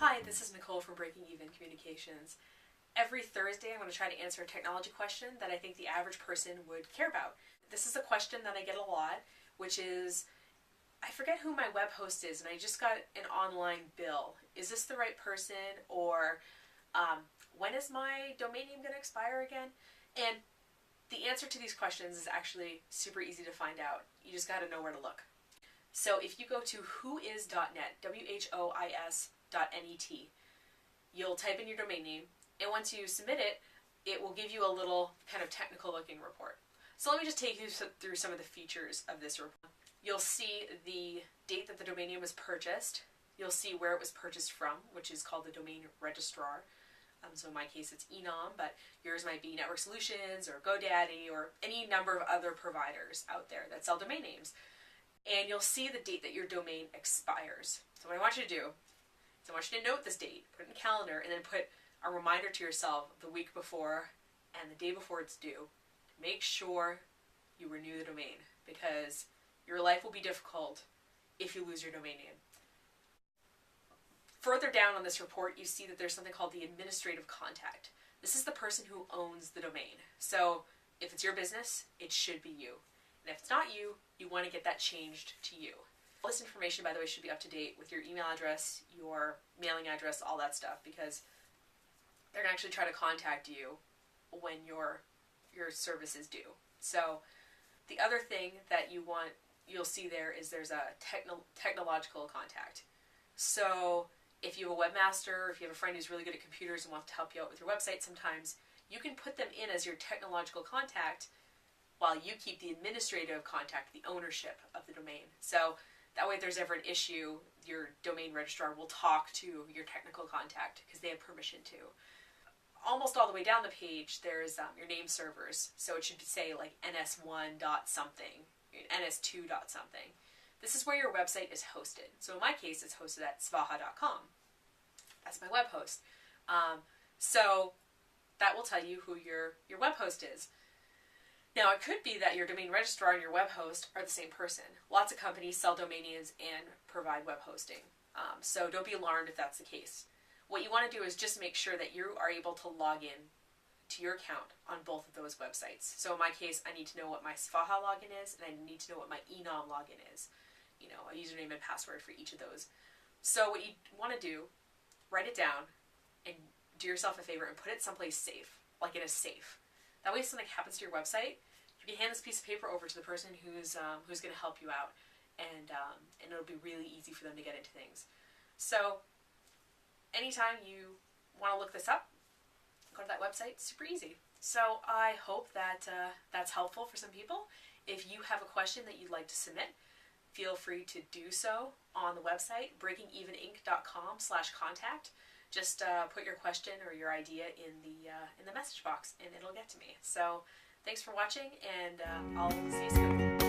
Hi, this is Nicole from Breaking Even Communications. Every Thursday I'm going to try to answer a technology question that I think the average person would care about. This is a question that I get a lot, which is, I forget who my web host is and I just got an online bill. Is this the right person? Or when is my domain name going to expire again? And the answer to these questions is actually super easy to find out. You just got to know where to look. So if you go to whois.net, whois.net, you'll type in your domain name, and once you submit it, it will give you a little kind of technical looking report. So let me just take you through some of the features of this report. You'll see the date that the domain name was purchased. You'll see where it was purchased from, which is called the domain registrar. So in my case it's Enom, but yours might be Network Solutions or GoDaddy or any number of other providers out there that sell domain names. And you'll see the date that your domain expires. So what I want you to do is I want you to note this date, put it in the calendar, and then put a reminder to yourself the week before and the day before it's due. Make sure you renew the domain, because your life will be difficult if you lose your domain name. Further down on this report, you see that there's something called the administrative contact. This is the person who owns the domain. So if it's your business, it should be you. And if it's not you, you want to get that changed to you. All this information, by the way, should be up to date with your email address, your mailing address, all that stuff, because they're going to actually try to contact you when your service is due. So the other thing that you'll see there is there's a technological contact. So if you have a webmaster, if you have a friend who's really good at computers and wants to help you out with your website, sometimes you can put them in as your technological contact while you keep the administrative contact, the ownership of the domain. So that way if there's ever an issue, your domain registrar will talk to your technical contact because they have permission to. Almost all the way down the page, there's your name servers. So it should say like ns1.something, ns2.something. This is where your website is hosted. So in my case, it's hosted at svaha.com. That's my web host. So that will tell you who your web host is. Now, it could be that your domain registrar and your web host are the same person. Lots of companies sell domain names and provide web hosting. So don't be alarmed if that's the case. What you want to do is just make sure that you are able to log in to your account on both of those websites. So in my case, I need to know what my Svaha login is, and I need to know what my Enom login is. You know, a username and password for each of those. So what you want to do, write it down and do yourself a favor and put it someplace safe, like in a safe. That way if something happens to your website, you can hand this piece of paper over to the person who's going to help you out, and it'll be really easy for them to get into things. So anytime you want to look this up, go to that website. It's super easy. So I hope that that's helpful for some people. If you have a question that you'd like to submit, feel free to do so on the website, breakingeveninc.com/contact. Just put your question or your idea in the message box, and it'll get to me. So thanks for watching, and I'll see you soon.